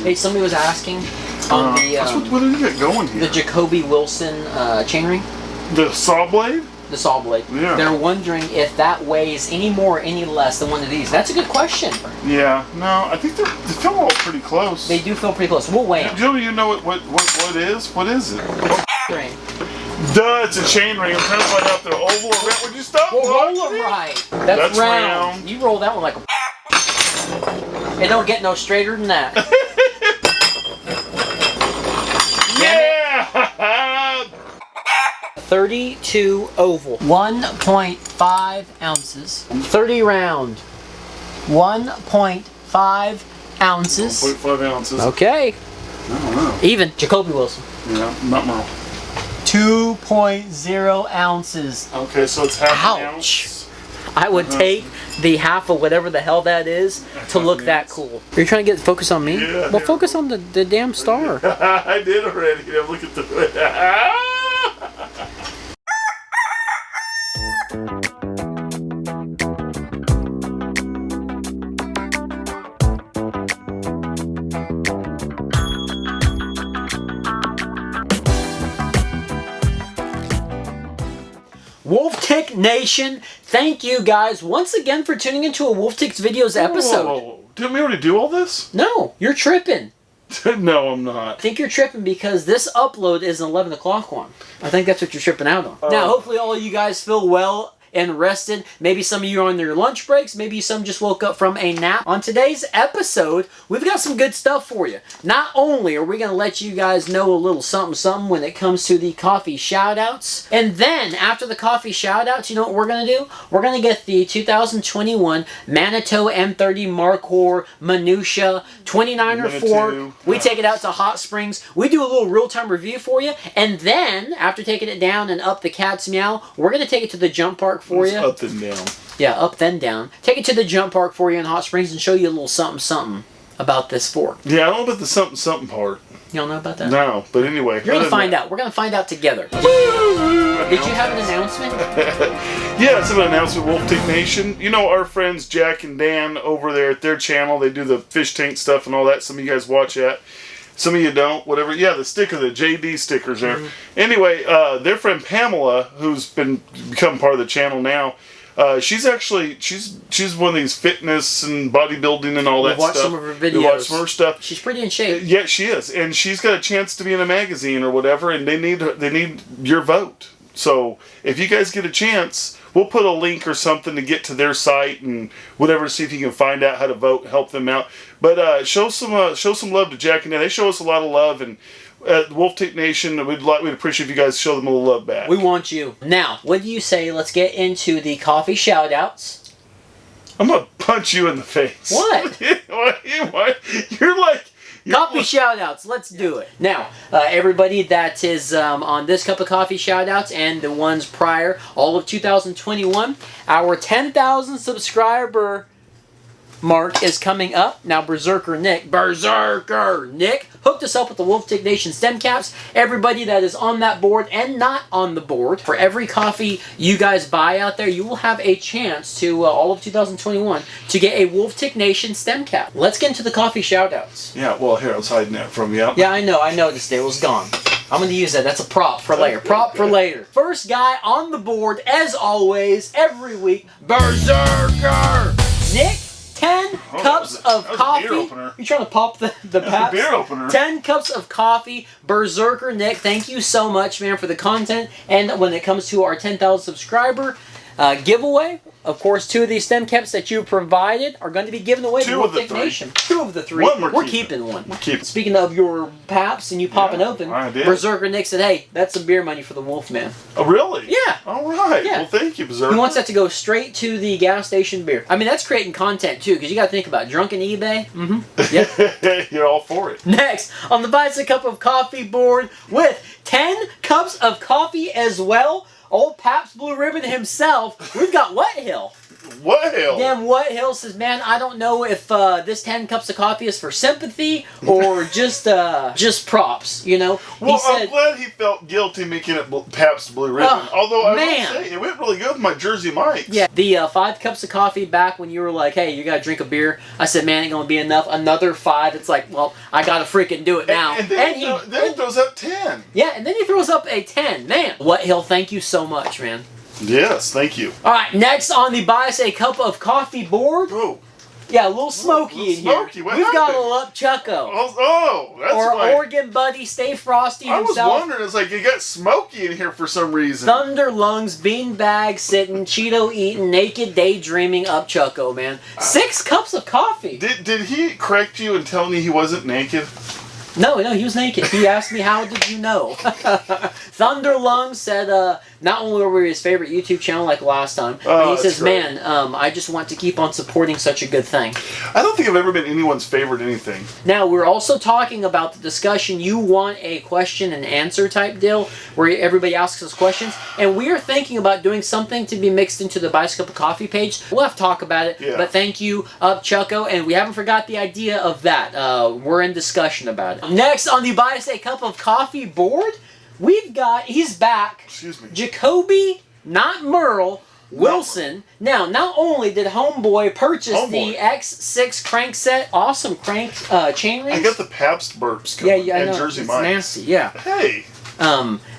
Hey, somebody was asking on the what did you get going here? the Jacoby Wilson chainring. The saw blade? The saw blade. Yeah. They're wondering if that weighs any more or any less than one of these. That's a good question. Yeah. No, I think they feel all pretty close. They do feel pretty close. We'll weigh them. Joe, you know what is? What is it? Ring. Duh, it's a chain ring. I'm trying to find out if they're oval or round. Would you stop? Well, roll them right. That's round. You roll that one like a... It don't get no straighter than that. Yeah! 32 oval. 1.5 ounces. 30 round. 1.5 ounces. 1.5 ounces. Okay. I don't know. Even. Jacoby Wilson. Yeah, not Merle. 2.0 ounces. Okay, so it's half an ounce. Ouch. I would take the half of whatever the hell that is to look that cool. Are you trying to get focus on me? Yeah. Well, focus on the damn star. I did already. Look at the... Wolf Tick Nation, thank you guys once again for tuning into a Wolf Tick's Videos episode. Whoa. Didn't we already do all this? No, you're tripping. No, I'm not. I think you're tripping because this upload is an 11 o'clock one. I think that's what you're tripping out on. Now, hopefully all you guys feel well and rested. Maybe some of you are on their lunch breaks. Maybe some just woke up from a nap. On today's episode, we've got some good stuff for you. Not only are we going to let you guys know a little something when it comes to the coffee shoutouts, and then after the coffee shoutouts, you know what we're going to do? We're going to get the 2021 Manitou M30 Markhor Minutia 29er Ford. We take it out to Hot Springs. We do a little real-time review for you, and then after taking it down and up the cat's meow, we're going to take it to the jump park for you. Up and down. Yeah, up then down. Take it to the jump park for you in Hot Springs and show you a little something about this fork. Yeah, I don't know about the something part. You don't know about that? No, but anyway. You're going to find out. We're going to find out together. Did you have an announcement? Yeah, it's an announcement, Wolf Tick Nation. You know our friends Jack and Dan over there at their channel. They do the fish tank stuff and all that. Some of you guys watch that. Some of you don't, whatever. Yeah, the sticker, the JD stickers there. Anyway, their friend Pamela, who's become part of the channel now, she's one of these fitness and bodybuilding and all that stuff. Watch some of her videos. We watch some of her stuff. She's pretty in shape. Yeah, she is, and she's got a chance to be in a magazine or whatever, and they need your vote. So if you guys get a chance, we'll put a link or something to get to their site and whatever. See if you can find out how to vote, help them out. But show some love to Jack and Dan. They show us a lot of love, and Wolf Tick Nation, we'd appreciate if you guys show them a little love back. We want you. Now, what do you say? Let's get into the coffee shoutouts. I'm gonna punch you in the face. What? You're like. Coffee shoutouts, let's do it. Now, everybody that is on this cup of coffee shoutouts and the ones prior, all of 2021, our 10,000 subscriber mark is coming up. Now, Berserker Nick hooked us up with the Wolf Tick Nation stem caps. Everybody that is on that board and not on the board, for every coffee you guys buy out there, you will have a chance to, all of 2021, to get a Wolf Tick Nation stem cap. Let's get into the coffee shoutouts. Yeah, well, here, I was hiding that from you. Yeah, I know. I noticed it was gone. I'm going to use that. That's a prop for later. Prop for later. First guy on the board, as always, every week, Berserker Nick. 10 cups of coffee. You trying to pop the paps? Beer opener. 10 cups of coffee. Berserker Nick, thank you so much, man, for the content. And when it comes to our 10,000 subscriber giveaway, of course, 2 of these stem caps that you provided are going to be given away to Wolf Tick Nation. 2 of the 3. We're keeping one. We're keeping. Speaking of your paps and you popping open, Berserker Nick said, hey, that's some beer money for the Wolf Man. Oh, really? Yeah. All right. Yeah. Well, thank you, Berserker. He wants that to go straight to the gas station beer. I mean, that's creating content, too, because you got to think about drunken eBay. Yep. You're all for it. Next, on the Buy Us a Cup of Coffee board with 10 cups of coffee as well, old Pabst Blue Ribbon himself, we've got Wet Hill. What Hill? Damn What Hill says, man, I don't know if this 10 cups of coffee is for sympathy or just props, you know? Well, I'm glad he felt guilty making it Pabst Blue Ribbon. Although I will say, it went really good with my Jersey Mike's. Yeah, the 5 cups of coffee back when you were like, hey, you gotta drink a beer. I said, man, ain't gonna be enough. Another 5. It's like, well, I gotta freaking do it now. And then he throws up 10. Yeah, and then he throws up a 10. Man, What Hill, thank you so much, man. Yes, thank you. All right, next on the Buy Us a Cup of Coffee board. Oh. Yeah, a little smoky in here. We've got a Lup Chucko. Oh, that's or right. Oregon Buddy, Stay Frosty himself. I was wondering, it's like you got smoky in here for some reason. Thunder Lungs, Beanbag Sitting, Cheeto Eating, Naked Daydreaming Up Chucko, man. 6 cups of coffee. Did he correct you and tell me he wasn't naked? No, he was naked. He asked me, how did you know? Thunder Lungs said, not only were we his favorite YouTube channel like last time, but he says, man, I just want to keep on supporting such a good thing. I don't think I've ever been anyone's favorite anything. Now, we're also talking about the discussion. You want a question and answer type deal where everybody asks us questions, and we are thinking about doing something to be mixed into the Buy Us a Cup of Coffee page. We'll have to talk about it, but thank you, Chucko, and we haven't forgot the idea of that. We're in discussion about it. Next on the Buy Us a Cup of Coffee board, we've got, he's back, excuse me, Jacoby, not Merle, Wilson. Now, not only did Homeboy purchase the X6 crank set, awesome crank chain rings. I got the Pabst burps coming, I know. and Jersey It's Mike's. nasty, yeah. Hey.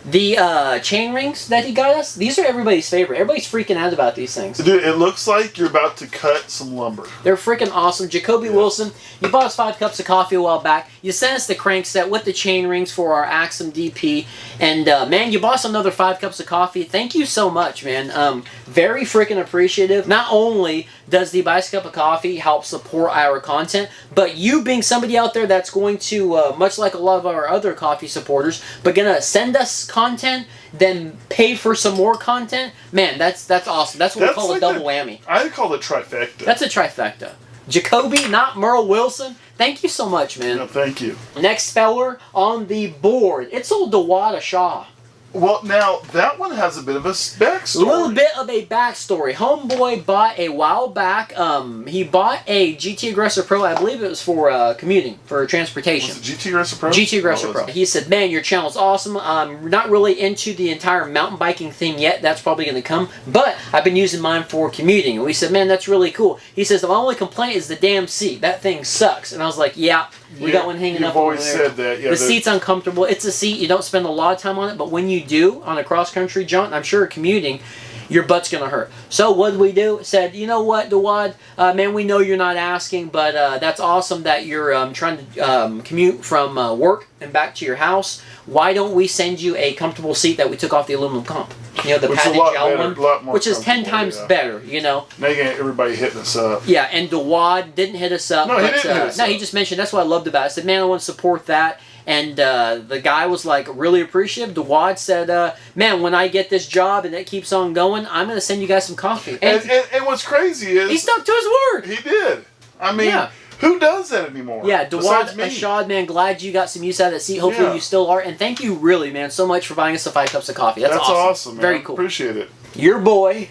The chain rings that he got us, these are everybody's favorite. Everybody's freaking out about these things. Dude, it looks like you're about to cut some lumber. They're freaking awesome. Jacoby Wilson, you bought us 5 cups of coffee a while back. You sent us the crank set with the chain rings for our Axum DP. And, man, you bought us another 5 cups of coffee. Thank you so much, man. Very freaking appreciative. Not only does the Buy Us a Cup of Coffee help support our content, but you being somebody out there that's going to, much like a lot of our other coffee supporters, but gonna send us content, then pay for some more content, man, that's awesome. That's what we call like a double whammy. I call it trifecta. That's a trifecta. Jacoby, not Merle Wilson, thank you so much, man. No, thank you. Next speller on the board, it's old Dawada Shaw. Well, now, that one has a bit of a backstory. A little bit of a backstory. Homeboy bought a while back, he bought a GT Aggressor Pro, I believe it was for commuting, for transportation. Was it GT Aggressor Pro? GT Aggressor Pro. He said, man, your channel's awesome. I'm not really into the entire mountain biking thing yet. That's probably going to come. But I've been using mine for commuting. And we said, man, that's really cool. He says, the only complaint is the damn seat. That thing sucks. And I was like, yeah, we got one hanging up over there. You've always said that. Yeah, the seat's uncomfortable. It's a seat. You don't spend a lot of time on it. But when you do, on a cross-country jaunt, I'm sure commuting, your butt's going to hurt. So what did we do? Said, you know what, Dawad, man, we know you're not asking, but that's awesome that you're trying to commute from work and back to your house. Why don't we send you a comfortable seat that we took off the aluminum comp? You know, the padded gel one, which is 10 times better, you know. Now you got everybody hitting us up. Yeah, and Dawad didn't hit us up. No, he didn't hit us up. He just mentioned, that's what I loved about it. I said, man, I want to support that. And the guy was like really appreciative. Dawad said, man, when I get this job and it keeps on going, I'm going to send you guys some coffee. And what's crazy is... he stuck to his word. He did. I mean, who does that anymore? Yeah, Dawad Ashad, man, glad you got some use out of that seat. Hopefully you still are. And thank you really, man, so much for buying us the 5 cups of coffee. That's awesome. Man. Very cool. Appreciate it. Your boy.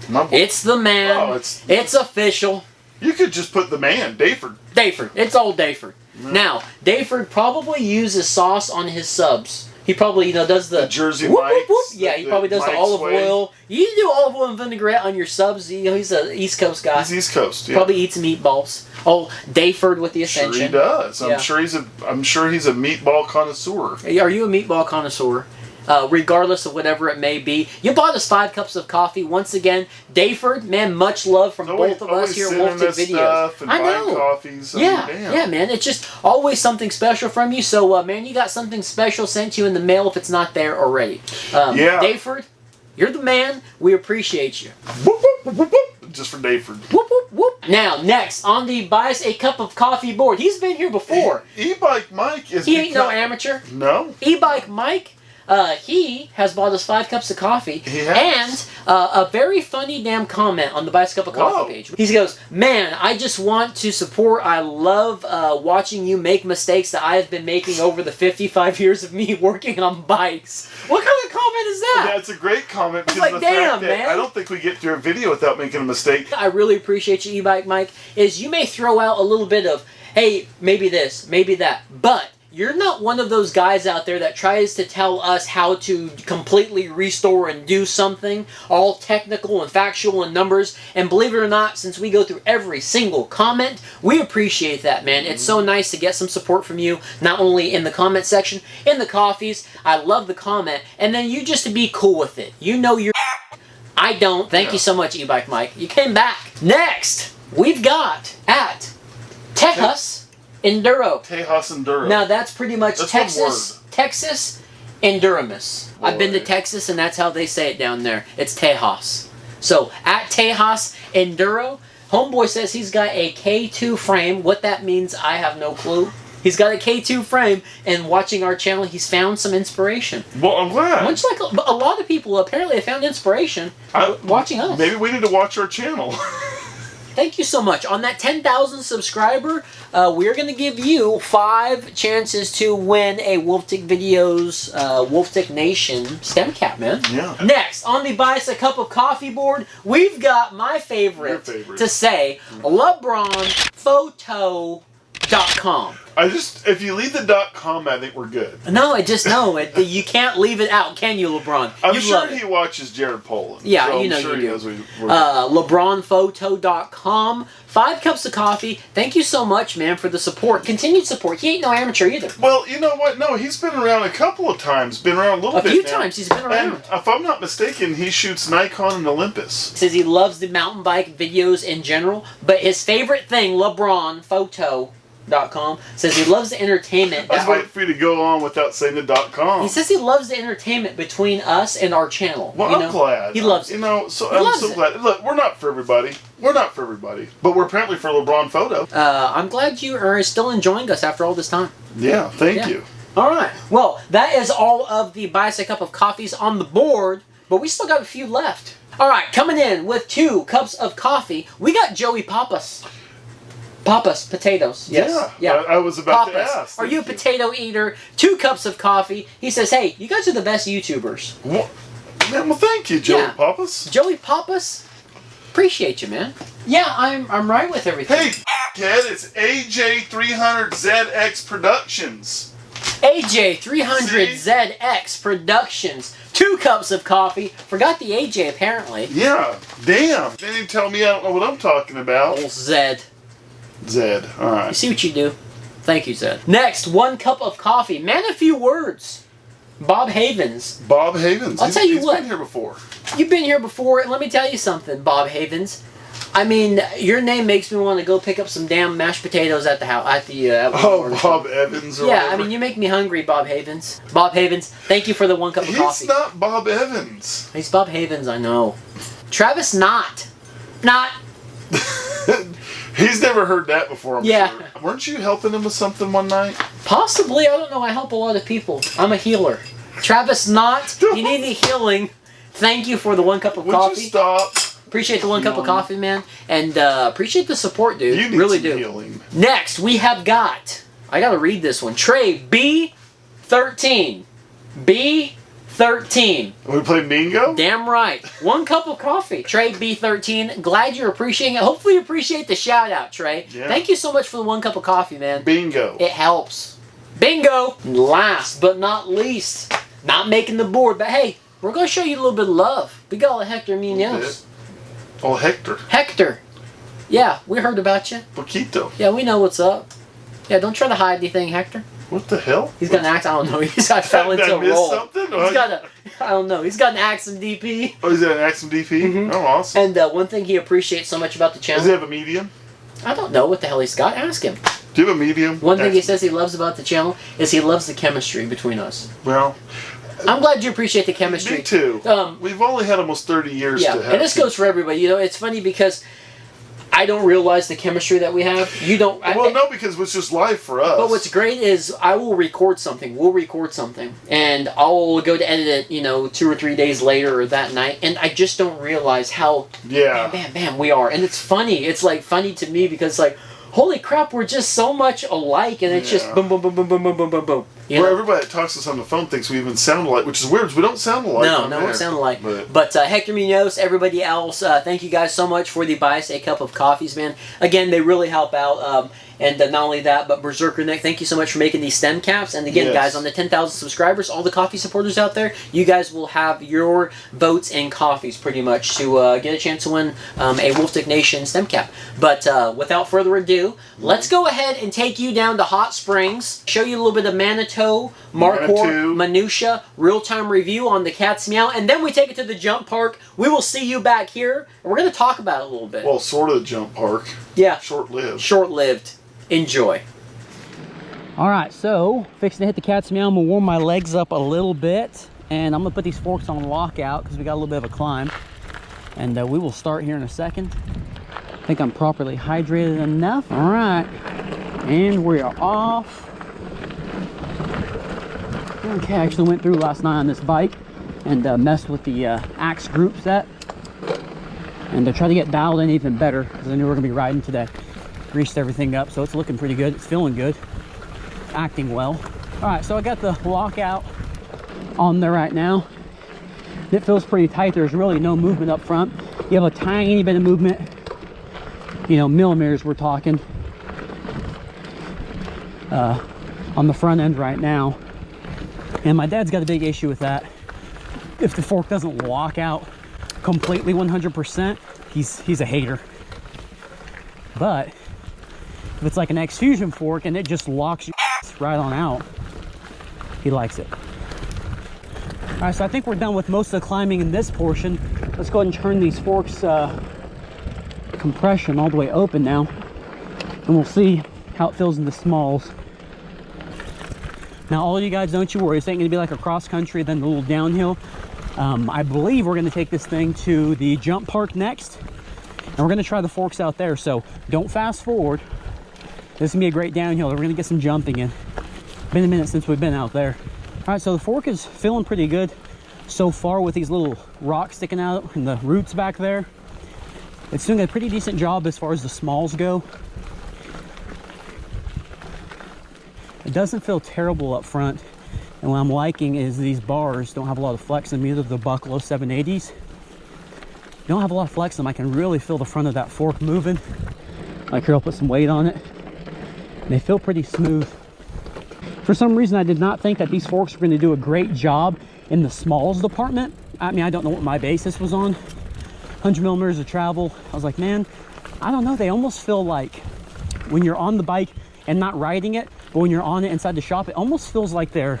My boy. It's the man. Oh, it's official. You could just put the man, Dayford. Dayford. It's old Dayford. Now, Dayford probably uses sauce on his subs. He probably, does the Jersey whoop, Mike's. Whoop, whoop. Yeah, he probably does the olive oil. You do olive oil and vinaigrette on your subs. He's an East Coast guy. He's East Coast. Yeah. Probably eats meatballs. Oh, Dayford with the Ascension. Sure he does. Yeah. I'm sure he's a meatball connoisseur. Are you a meatball connoisseur? Regardless of whatever it may be. You bought us 5 cups of coffee. Once again, Dayford, man, much love from both of us here at Wolf Tip Videos. I know. Coffees. Yeah, man. It's just always something special from you. So, man, you got something special sent to you in the mail if it's not there already. Dayford, you're the man. We appreciate you. Whoop, whoop, whoop, whoop. Just for Dayford. Whoop, whoop, whoop. Now, next on the Buy Us a Cup of Coffee board. He's been here before. E-Bike Mike is... He ain't no amateur. No. E-Bike Mike... he has bought us 5 cups of coffee. He has. And a very funny damn comment on the Buy Us a Cup of Coffee page. He goes, man, I just want to support. I love watching you make mistakes that I have been making over the 55 years of me working on bikes. What kind of comment is that? That's a great comment. Because like, of the fact damn, that man. I don't think we get through a video without making a mistake. I really appreciate you, E-Bike Mike, is you may throw out a little bit of, hey, maybe this, maybe that, but you're not one of those guys out there that tries to tell us how to completely restore and do something, all technical and factual and numbers. And believe it or not, since we go through every single comment, we appreciate that, man. It's so nice to get some support from you, not only in the comment section, in the coffees. I love the comment. And then you just to be cool with it. You know you're... I don't. Thank you so much, E-Bike Mike. You came back. Next, we've got at Tejas Enduro. Tejas Enduro. Now that's pretty much That's Texas Enduramus. I've been to Boy. Texas and that's how they say it down there. It's Tejas. So at Tejas Enduro, homeboy says he's got a K2 frame. What that means, I have no clue. He's got a K2 frame, and watching our channel, he's found some inspiration. Well, I'm glad. Much like a lot of people apparently have found inspiration watching us. Maybe we need to watch our channel. Thank you so much. On that 10,000 subscriber, we're going to give you 5 chances to win a Wolftick Videos Wolftick Nation stem cap, man. Yeah. Next, on the Buy Us a Cup of Coffee board, we've got my favorite, to say, LeBronPhoto.com. If you leave the .com, I think we're good. No, you can't leave it out, can you, LeBron? I'm You sure love it. he watches Jared Poland. Yeah, so you know I'm sure you he do. knows we're LeBronPhoto.com. 5 cups of coffee. Thank you so much, man, for the support. Continued support. He ain't no amateur either. Well, you know what? No, he's been around a couple of times. Been around a little bit A few now. times he's been around. And if I'm not mistaken, he shoots Nikon and Olympus. Says he loves the mountain bike videos in general, but his favorite thing, LeBronPhoto.com, says he loves the entertainment. I was waiting for you to go on without saying the .com. He says he loves the entertainment between us and our channel. Well, I'm glad. He loves it. You know, so He I'm loves so it. glad. Look, we're not for everybody. We're not for everybody. But we're apparently for LeBron Photo. I'm glad you are still enjoying us after all this time. Yeah, thank you. All right. Well, that is all of the Buy Us a Cup of Coffees on the board, but we still got a few left. All right, coming in with 2 cups of coffee, we got Joey Papas. Papas, potatoes. Yes. Yeah. I was about to ask. Are you a potato eater? 2 cups of coffee. He says, hey, you guys are the best YouTubers. Well, thank you, Joey Papas. Joey Papas, appreciate you, man. Yeah, I'm right with everything. Hey, kid, it's AJ300ZX Productions. AJ300ZX Productions. 2 cups of coffee. Forgot the AJ, apparently. Yeah, damn. They didn't tell me I don't know what I'm talking about. Old Zed. Zed, You alright. see what you do? Thank you, Zed. Next, 1 cup of coffee. Man, a few words. Bob Havens. Bob Havens. I'll tell you he's what. Been here before. You've been here before, and let me tell you something, Bob Havens. I mean, your name makes me want to go pick up some damn mashed potatoes at the house. At Walmart. Bob Evans or Yeah, whatever. I mean, you make me hungry, Bob Havens. Bob Havens, thank you for the 1 cup of coffee. He's not Bob Evans. He's Bob Havens, I know. Travis Knott. He's never heard that before, I'm Yeah. sure. Weren't you helping him with something one night? Possibly, I don't know. I help a lot of people. I'm a healer. Travis Knott, you need any healing. Thank you for the 1 cup of Would coffee. you stop? Appreciate the 1 cup of coffee, man. And appreciate the support, dude. You need really some do. healing. Next, we have got, I gotta read this one, Trey B13. B13. We playing bingo? Damn right. 1 cup of coffee. Trey B13. Glad you're appreciating it. Hopefully you appreciate the shout out, Trey. Yeah. Thank you so much for the 1 cup of coffee, man. Bingo. It helps. Bingo! Last but not least, not making the board, but hey, we're going to show you a little bit of love. We got Hector Munoz. Oh, Hector. Hector. Yeah, we heard about you. Poquito. Yeah, we know what's up. Yeah, don't try to hide anything, Hector. What the hell? He's got an axe. I don't know. He's got fell into Did I a miss roll. something? He's got a. I don't know. He's got an Axum DP. Oh, is that an Axum DP? Mhm. Oh, awesome. And one thing he appreciates so much about the Does he channel. have a medium? I don't know what the hell he's got. Ask him. Do you have a medium? One thing he Axum? says he loves about the channel is he loves the chemistry between us. Well, I'm glad you appreciate the chemistry. me too. We've only had almost 30 years Yeah, to have. and this goes for everybody. You know, it's funny because I don't realize the chemistry that we have. You don't. Well, no, because it's just live for us. But what's great is I will record something. We'll record something, and I'll go to edit it. 2 or 3 days later or that night, and I just don't realize how Yeah. bam, we are. And it's funny. It's like funny to me because like, holy crap, we're just so much alike, and it's just boom, boom, boom, boom, boom, boom, boom, boom, boom. Where everybody that talks to us on the phone thinks we even sound alike, which is weird, because we don't sound alike. No, we don't sound alike. But Hector Munoz, everybody else, thank you guys so much for the Buy Us a Cup of Coffees, man. Again, they really help out. And not only that, but Berserker Nick, thank you so much for making these stem caps. And again, guys, on the 10,000 subscribers, all the coffee supporters out there, you guys will have your votes and coffees pretty much to get a chance to win a Wolf Tick Nation stem cap. But without further ado, let's go ahead and take you down to Hot Springs, show you a little bit of Manitou Markhor minutia, real-time review on the cat's meow, and then we take it to the jump park. We will see you back here, and we're going to talk about it a little bit. Well, sort of jump park. Yeah. Short-lived. Short-lived. Enjoy. Alright, so fixing to hit the cat's meow. I'm going to warm my legs up a little bit, and I'm going to put these forks on lockout because we got a little bit of a climb. And we will start here in a second. I think I'm properly hydrated enough. Alright, and we are off. Okay, I actually went through last night on this bike and messed with the axe group set. And I tried to get dialed in even better because I knew we were going to be riding today. Greased everything up, so it's looking pretty good. It's feeling good. It's acting well. All right, so I got the lockout on there right now. It feels pretty tight. There's really no movement up front. You have a tiny bit of movement, you know, millimeters we're talking, on the front end right now. And my dad's got a big issue with that. If the fork doesn't lock out completely 100%, he's a hater. But if it's like an X-Fusion fork and it just locks you right on out, he likes it. All right, so I think we're done with most of the climbing in this portion. Let's go ahead and turn these forks compression all the way open now, and we'll see how it feels in the smalls. Now, all of you guys, don't you worry. This ain't gonna be like a cross country, then a little downhill. I believe we're gonna take this thing to the jump park next, and we're gonna try the forks out there. So don't fast forward. This is gonna be a great downhill. We're gonna get some jumping in. Been a minute since we've been out there. All right, so the fork is feeling pretty good so far with these little rocks sticking out and the roots back there. It's doing a pretty decent job as far as the smalls go. It doesn't feel terrible up front. And what I'm liking is these bars don't have a lot of flex in them, either the Bucklow 780s. They don't have a lot of flex in them. I can really feel the front of that fork moving. Like here, I'll put some weight on it. And they feel pretty smooth. For some reason, I did not think that these forks were going to do a great job in the smalls department. I mean, I don't know what my basis was on. 100 millimeters of travel. I was like, man, I don't know. They almost feel like when you're on the bike and not riding it, but when you're on it inside the shop, it almost feels like they're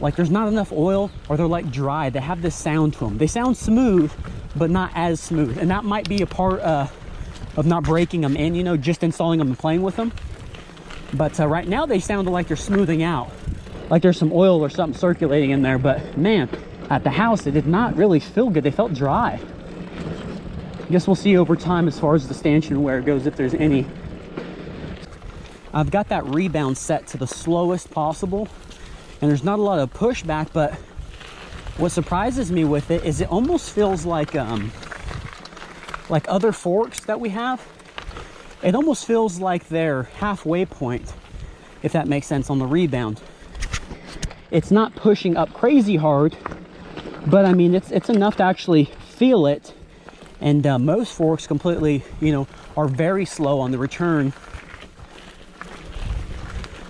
like there's not enough oil, or they're like dry. They have this sound to them. They sound smooth, but not as smooth. And that might be a part of not breaking them in, you know, just installing them and playing with them. But right now they sound like they're smoothing out, like there's some oil or something circulating in there. But man, at the house, it did not really feel good. They felt dry. I guess we'll see over time as far as the stanchion wear goes, if there's any. I've got that rebound set to the slowest possible, and there's not a lot of pushback, but what surprises me with it is it almost feels like other forks that we have. It almost feels like they're halfway point, if that makes sense, on the rebound. It's not pushing up crazy hard, but I mean, it's enough to actually feel it. And most forks completely, you know, are very slow on the return.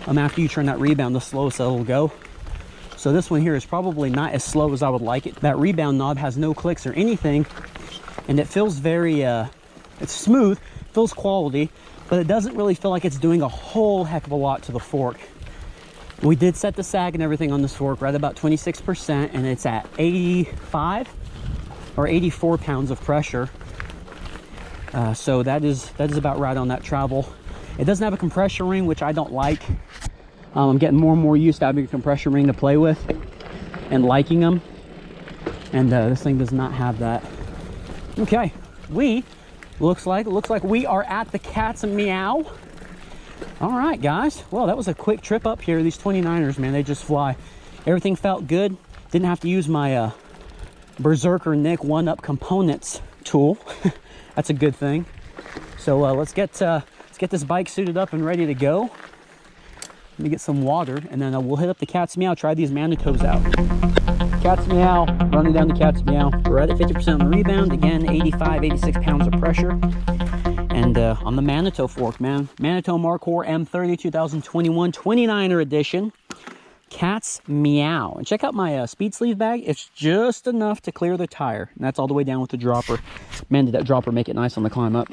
After you turn that rebound, the slowest it'll go. So this one here is probably not as slow as I would like it. That rebound knob has no clicks or anything, and it feels very, it's smooth, feels quality, but it doesn't really feel like it's doing a whole heck of a lot to the fork. We did set the sag and everything on this fork right about 26%, and it's at 85 or 84 pounds of pressure. So that is about right on that travel. It doesn't have a compression ring, which I don't like. I'm getting more and more used to having a compression ring to play with and liking them. And this thing does not have that. Okay, looks like we are at the cat's meow. All right, guys. Well, that was a quick trip up here. These 29ers, man, they just fly. Everything felt good. Didn't have to use my Berserker Nick 1-Up Components tool. That's a good thing. So let's get let's get this bike suited up and ready to go. Let me get some water, and then we'll hit up the Cat's Meow, try these Manitous out. Cat's Meow, running down the Cat's Meow. We're right at 50% on the rebound. Again, 85, 86 pounds of pressure. And on the Manitou fork, man. Manitou Markhor M30 2021 29er edition. Cat's Meow. And check out my speed sleeve bag. It's just enough to clear the tire. And that's all the way down with the dropper. Man, did that dropper make it nice on the climb up.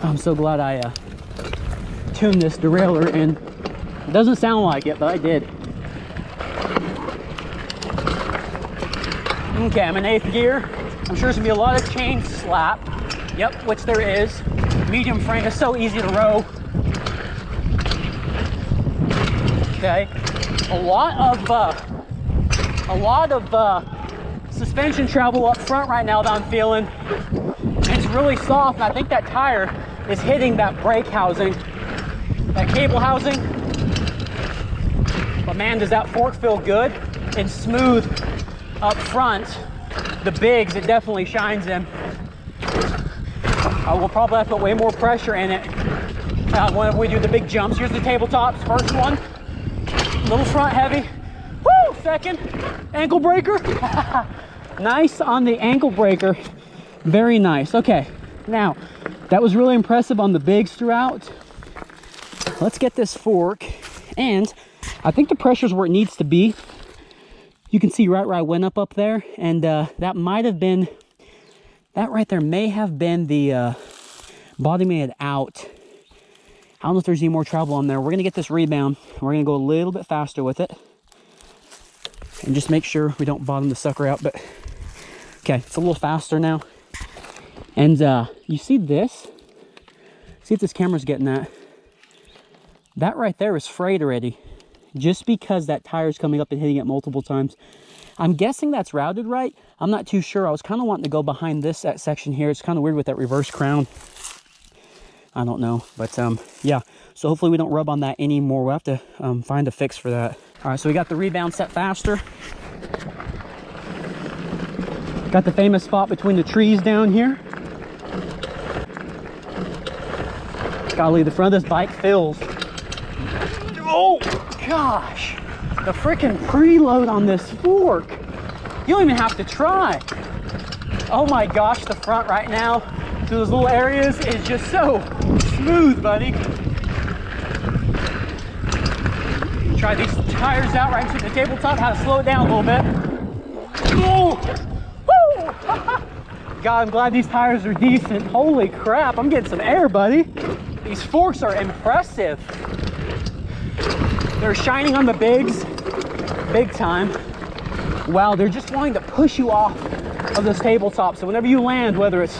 I'm so glad I tuned this derailleur, and it doesn't sound like it, but I did. Okay, I'm in 8th gear. I'm sure there's gonna be a lot of chain slap. Yep, which there is. Medium frame is so easy to row. Okay, a lot of suspension travel up front right now that I'm feeling. It's really soft, and I think that tire is hitting that brake housing, that cable housing. But man, does that fork feel good and smooth up front. The bigs, it definitely shines in. I will probably have to put way more pressure in it when we do the big jumps. Here's the tabletops, first one. Little front heavy. Woo! Second, ankle breaker. Nice on the ankle breaker. Very nice. Okay, now that was really impressive on the bigs throughout. Let's get this fork, and I think the pressure's where it needs to be. You can see right where I went up there, and that might have been, that right there may have been the bottoming it out. I don't know if there's any more travel on there. We're gonna get this rebound. We're gonna go a little bit faster with it, and just make sure we don't bottom the sucker out. But okay, it's a little faster now. And you see this? See if this camera's getting that. That right there is frayed already, just because that tire's coming up and hitting it multiple times. I'm guessing that's routed right. I'm not too sure. I was kind of wanting to go behind this section here. It's kind of weird with that reverse crown. I don't know, but yeah. So hopefully we don't rub on that anymore. We'll have to find a fix for that. All right, so we got the rebound set faster. Got the famous spot between the trees down here. Golly, the front of this bike fills. Oh gosh, the freaking preload on this fork. You don't even have to try. Oh my gosh, the front right now through those little areas is just so smooth, buddy. Try these tires out right into the tabletop, how to slow it down a little bit. Oh, woo! God, I'm glad these tires are decent. Holy crap, I'm getting some air, buddy. These forks are impressive. They're shining on the bigs, big time. Wow, they're just wanting to push you off of this tabletop. So whenever you land, whether it's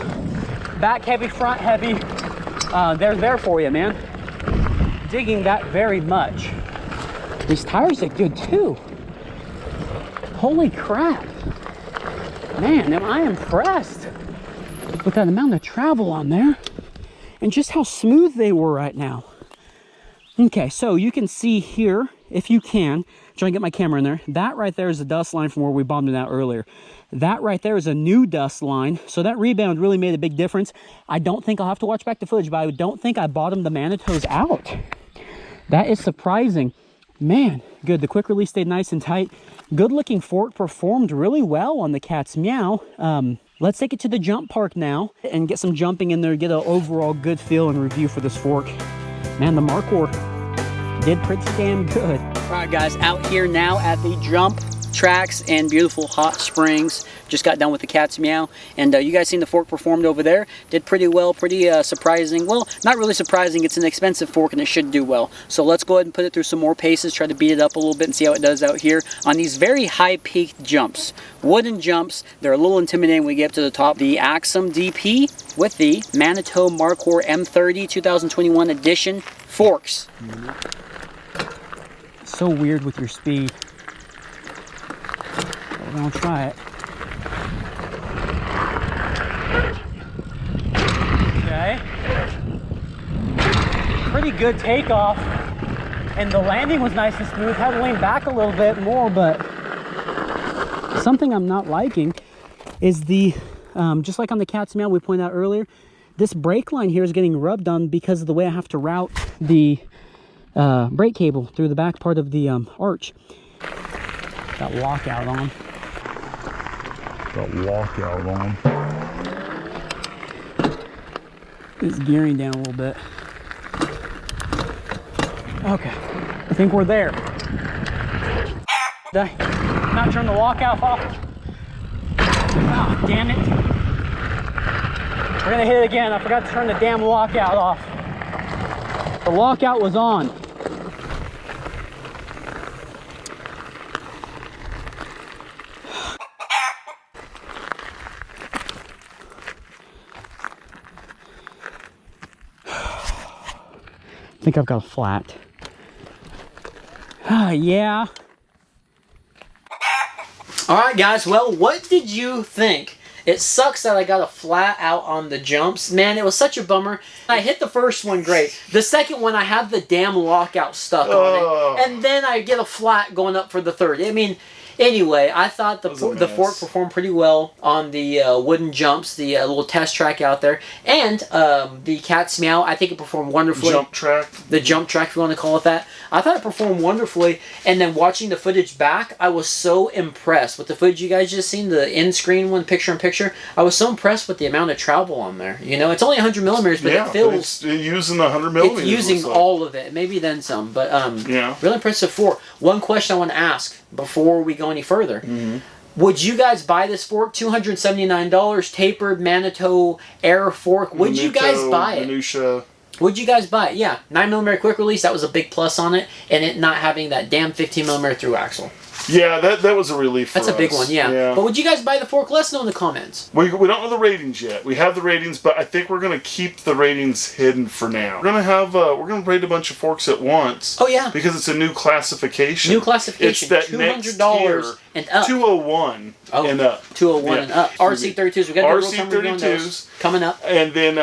back heavy, front heavy, they're there for you, man. Digging that very much. These tires are good too. Holy crap. Man, am I impressed with that amount of travel on there and just how smooth they were right now. Okay, so you can see here, if you can, try and get my camera in there. That right there is the dust line from where we bombed it out earlier. That right there is a new dust line. So that rebound really made a big difference. I don't think I'll have to watch back the footage, but I don't think I bottomed the Manitous out. That is surprising. Man, good. The quick release stayed nice and tight. Good looking fork, performed really well on the Cat's Meow. Let's take it to the jump park now and get some jumping in there, get an overall good feel and review for this fork. Man, the Markhor did pretty damn good. All right, guys, out here now at the jump tracks and beautiful hot springs. Just got done with the Cat's Meow, and you guys seen the fork performed over there. Did pretty well, pretty surprising. Well, not really surprising. It's an expensive fork and it should do well. So let's go ahead and put it through some more paces, try to beat it up a little bit and see how it does out here on these very high peaked jumps. Wooden jumps, they're a little intimidating when we get up to the top. The Axum DP with the Manitou Markhor M30 2021 edition forks. So weird with your speed. We're gonna try it. Okay. Pretty good takeoff. And the landing was nice and smooth. Had to lean back a little bit more, but something I'm not liking is the, just like on the Cat's Meow we pointed out earlier, this brake line here is getting rubbed on because of the way I have to route the brake cable through the back part of the arch. Got lockout on. It's gearing down a little bit. Okay, I think we're there. Did I not turn the lockout off? Oh, damn it. We're gonna hit it again. I forgot to turn the damn lockout off. The lockout was on. I think I've got a flat. Yeah. Alright guys, well, what did you think? It sucks that I got a flat out on the jumps. Man, it was such a bummer. I hit the first one great. The second one, I had the damn lockout stuck on it. And then I get a flat going up for the third. I mean, anyway, I thought the fork performed pretty well on the wooden jumps, the little test track out there. And the cat's meow, I think it performed wonderfully. Jump track. The jump track, if you want to call it that. I thought it performed wonderfully. And then watching the footage back, I was so impressed with the footage you guys just seen, the in-screen one, picture-in-picture. I was so impressed with the amount of travel on there. You know, it's only 100 millimeters, but it feels... It's using the 100 millimeters. It's using all of it, maybe then some. But really impressive fork. One question I want to ask before we go any further. Would you guys buy this fork? $279, tapered Manitou Air fork. Would you guys buy it? Minutia. Would you guys buy it? Yeah. 9mm quick release, that was a big plus on it. And it not having that damn 15mm through axle. Yeah, that was a relief for us. That's a big one, yeah. But would you guys buy the fork? Let us know in the comments. We don't know the ratings yet. We have the ratings, but I think we're going to keep the ratings hidden for now. We're going to have we're going to rate a bunch of forks at once. Oh yeah. Because it's a new classification. New classification. It's that $200 and up. 201 and up. 201 and up. RC32s. We got the RC32s coming up. And then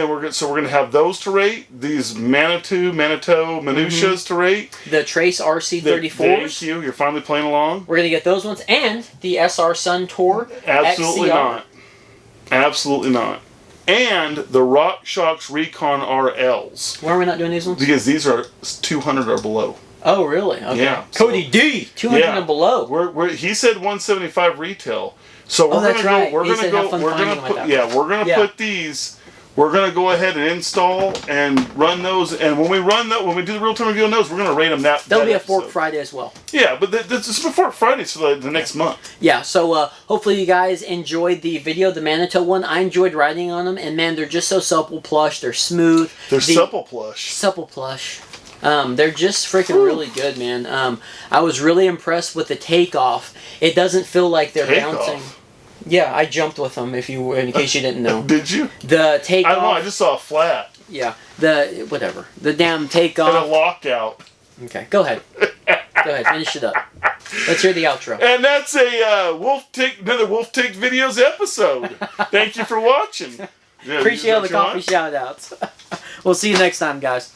we're going to have those to rate. These Manitou Minutias to rate. The Trace RC34s. Thank you. You're finally playing along. We're going to get those ones and the SR Sun Tour. Absolutely XCR. not. Absolutely not. And the RockShox Recon RLs. Why are we not doing these ones? Because these are 200 or below. Oh, really? Okay. Yeah. Cody D, 200 and below. He said 175 retail. So we're gonna go. We're gonna go. We're gonna put. Yeah, we're gonna put these. We're gonna go ahead and install and run those. And when we run that, when we do the real-time review on those, we're gonna rate them that. There'll be a Fork Friday as well. Yeah, but this is before Friday, so the next month. Yeah. So hopefully you guys enjoyed the video, the Manitou one. I enjoyed riding on them, and man, they're just so supple plush. They're smooth. They're supple plush. Supple plush. They're just freaking really good, man. I was really impressed with the takeoff. It doesn't feel like they're bouncing. Yeah, I jumped with them. In case you didn't know. Did you? The takeoff. I don't know. I just saw a flat. Yeah. The damn takeoff. And a lockout. Okay, go ahead. Go ahead. Finish it up. Let's hear the outro. And that's a another Wolf Take Videos episode. Thank you for watching. Yeah, appreciate all the coffee shout-outs. We'll see you next time, guys.